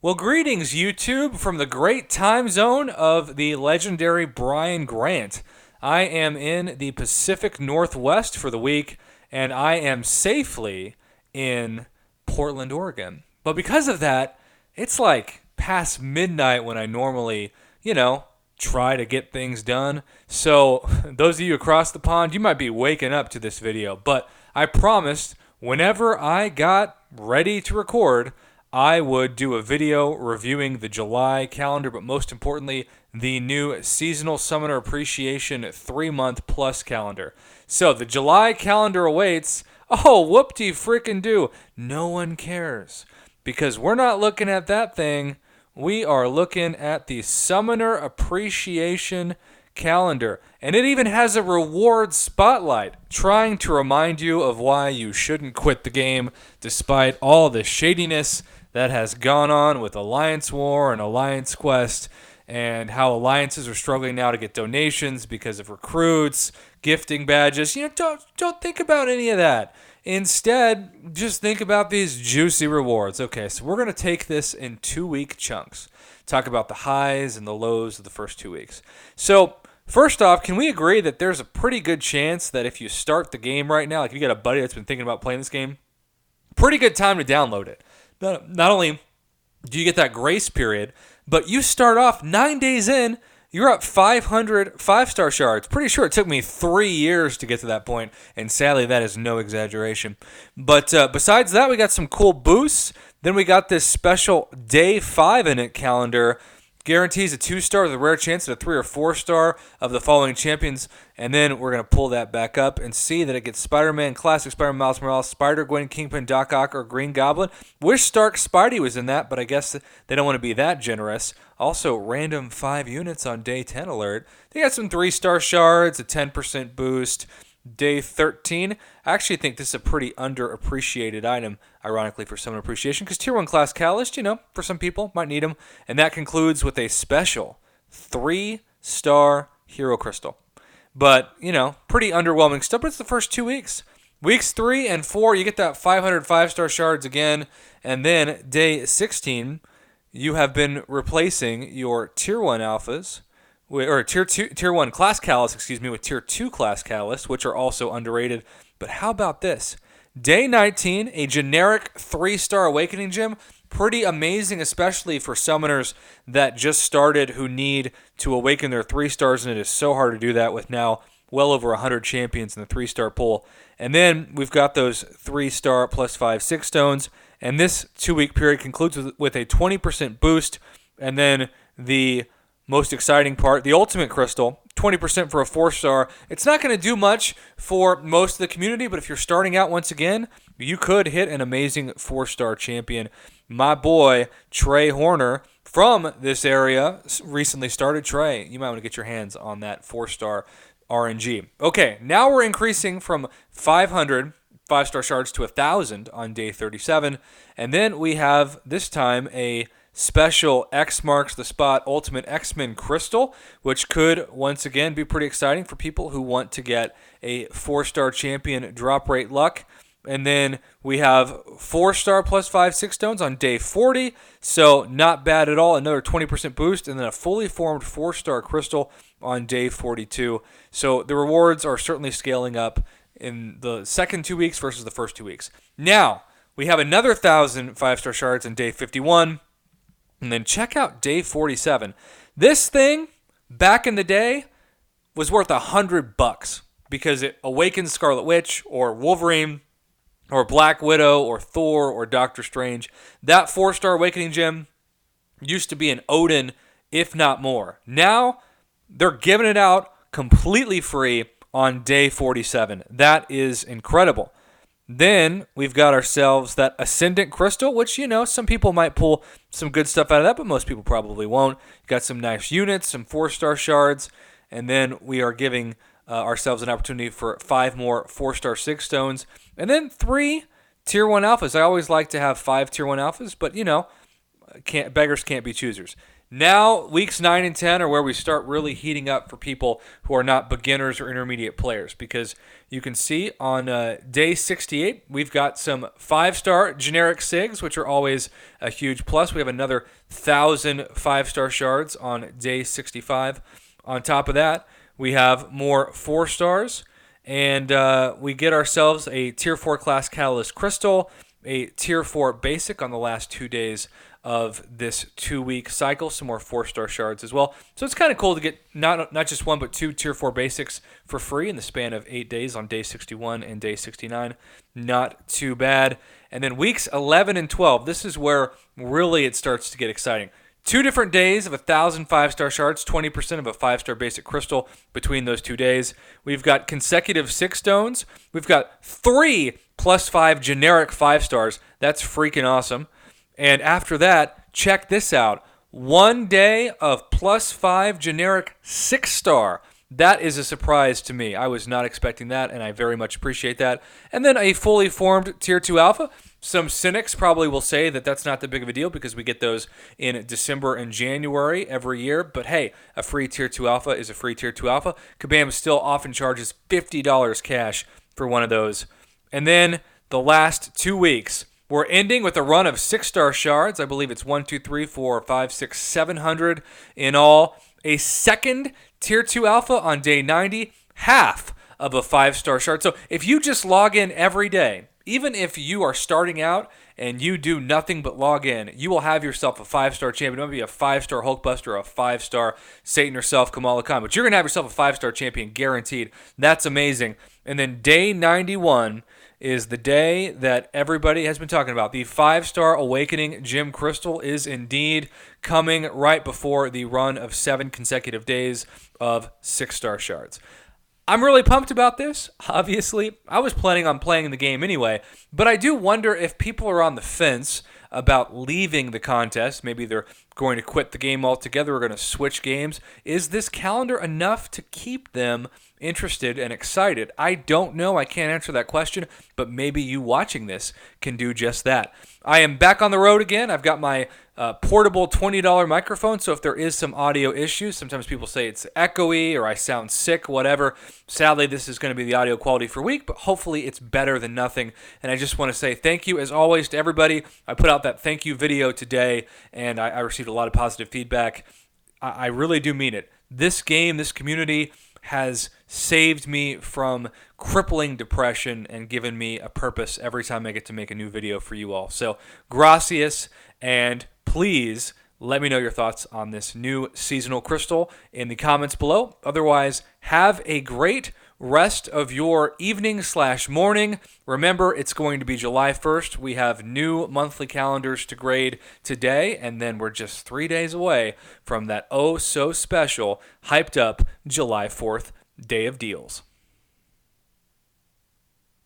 Well, greetings, YouTube, from the great time zone of the legendary Brian Grant. I am in the Pacific Northwest for the week, and I am safely in Portland, Oregon. But because of that, it's like past midnight when I normally, try to get things done. So, those of you across the pond, you might be waking up to this video, but I promised whenever I got ready to record, I would do a video reviewing the July calendar, but most importantly, the new Seasonal Summoner Appreciation 3-month plus calendar. So the July calendar awaits. Oh, whoop-de frickin' do. No one cares. Because we're not looking at that thing. We are looking at the Summoner Appreciation calendar. And it even has a reward spotlight trying to remind you of why you shouldn't quit the game despite all the shadiness that has gone on with Alliance War and Alliance Quest, and how alliances are struggling now to get donations because of recruits, gifting badges. Don't think about any of that. Instead, just think about these juicy rewards. Okay, so we're going to take this in 2-week chunks. Talk about the highs and the lows of the first 2 weeks. So, first off, can we agree that there's a pretty good chance that if you start the game right now, like if you got a buddy that's been thinking about playing this game, pretty good time to download it. Not only do you get that grace period, but you start off 9 days in, you're up 500 5-star shards. Pretty sure it took me 3 years to get to that point, and sadly that is no exaggeration. But besides that, we got some cool boosts. Then we got this special Day 5 in it calendar. Guarantees a 2-star with a rare chance at a 3 or 4-star of the following champions. And then we're going to pull that back up and see that it gets Spider-Man, Classic Spider-Man, Miles Morales, Spider-Gwen, Kingpin, Doc Ock, or Green Goblin. Wish Stark Spidey was in that, but I guess they don't want to be that generous. Also, random 5 units on Day 10 alert. They got some 3-star shards, a 10% boost. Day 13, I actually think this is a pretty underappreciated item, ironically, for Summoner Appreciation, because Tier 1 class Catalyst, for some people, might need them. And that concludes with a special 3-star Hero Crystal. But, pretty underwhelming stuff, but it's the first 2 weeks. Weeks 3 and 4, you get that 500 5-star shards again. And then Day 16, you have been replacing your Tier 1 alphas, or Tier 1 class Catalyst, with Tier 2 class Catalyst, which are also underrated. But how about this? Day 19, a generic 3-star Awakening Gem. Pretty amazing, especially for summoners that just started who need to awaken their 3 stars, and it is so hard to do that with now well over 100 champions in the 3-star pool. And then we've got those 3-star plus 5 6 stones, and this 2-week period concludes with a 20% boost, and then the most exciting part, the Ultimate Crystal, 20% for a 4-star. It's not going to do much for most of the community, but if you're starting out once again, you could hit an amazing 4-star champion. My boy, Trey Horner, from this area, recently started. Trey, you might want to get your hands on that 4-star RNG. Okay, now we're increasing from 500 5-star shards to 1,000 on Day 37, and then we have, this time, a special X marks the spot Ultimate X-Men Crystal, which could once again be pretty exciting for people who want to get a 4-star champion drop rate luck. And then we have 4-star plus 5 6 stones on Day 40, so not bad at all. Another 20% boost, and then a fully formed 4-star crystal on Day 42. So the rewards are certainly scaling up in the second 2 weeks versus the first 2 weeks. Now we have another 1,000 5-star shards on Day 51. And then check out Day 47. This thing, back in the day, was worth $100 because it awakens Scarlet Witch or Wolverine or Black Widow or Thor or Doctor Strange. That 4-star Awakening Gem used to be an Odin, if not more. Now, they're giving it out completely free on Day 47. That is incredible. Then we've got ourselves that Ascendant Crystal, which, some people might pull some good stuff out of that, but most people probably won't. Got some nice units, some 4-star shards, and then we are giving ourselves an opportunity for 5 more 4-star 6 stones, and then 3 Tier 1 alphas. I always like to have 5 Tier 1 alphas, but, beggars can't be choosers. Now, weeks 9 and 10 are where we start really heating up for people who are not beginners or intermediate players, because you can see on day 68, we've got some 5-star generic SIGs, which are always a huge plus. We have another 1,000 5-star shards on day 65. On top of that, we have more 4-stars, and we get ourselves a Tier 4 class Catalyst Crystal, a Tier 4 Basic on the last 2 days of this 2-week cycle, some more 4-star shards as well. So it's kind of cool to get not just one, but 2 Tier 4 Basics for free in the span of 8 days on day 61 and day 69. Not too bad. And then weeks 11 and 12, this is where really it starts to get exciting. 2 different days of 1,000 5-star shards, 20% of a 5-star basic crystal between those 2 days. We've got consecutive 6 stones. We've got 3 +5 generic 5-stars. That's freaking awesome. And after that, check this out. 1 day of +5 generic 6-star. That is a surprise to me. I was not expecting that, and I very much appreciate that. And then a fully formed Tier 2 Alpha. Some cynics probably will say that that's not that big of a deal because we get those in December and January every year. But hey, a free Tier 2 Alpha is a free Tier 2 Alpha. Kabam still often charges $50 cash for one of those. And then the last 2 weeks, we're ending with a run of 6-star shards. I believe it's 1, 2, 3, 4, 5, 6, 700 in all. A second Tier 2 Alpha on day 90, half of a 5-star shard. So if you just log in every day, even if you are starting out and you do nothing but log in, you will have yourself a 5-star champion. It might be a 5-star Hulkbuster or a 5-star Satan herself, Kamala Khan. But you're going to have yourself a 5-star champion guaranteed. That's amazing. And then day 91 is the day that everybody has been talking about. The 5-star Awakening Gem Crystal is indeed coming right before the run of 7 consecutive days of 6-star shards. I'm really pumped about this. Obviously, I was planning on playing the game anyway, but I do wonder if people are on the fence about leaving the contest. Maybe they're going to quit the game altogether or going to switch games. Is this calendar enough to keep them interested and excited? I don't know. I can't answer that question, but maybe you watching this can do just that. I am back on the road again. I've got my portable $20 microphone, so if there is some audio issues, sometimes people say it's echoey or I sound sick, whatever. Sadly, this is going to be the audio quality for a week, but hopefully it's better than nothing. And I just want to say thank you, as always, to everybody. I put out that thank you video today, and I received a lot of positive feedback. I really do mean it. This game, this community has saved me from crippling depression and given me a purpose every time I get to make a new video for you all. So, gracias, and please let me know your thoughts on this new seasonal crystal in the comments below. Otherwise, have a great rest of your evening/morning. Remember, it's going to be July 1st. We have new monthly calendars to grade today, and then we're just 3 days away from that oh-so-special, hyped-up July 4th Day of Deals.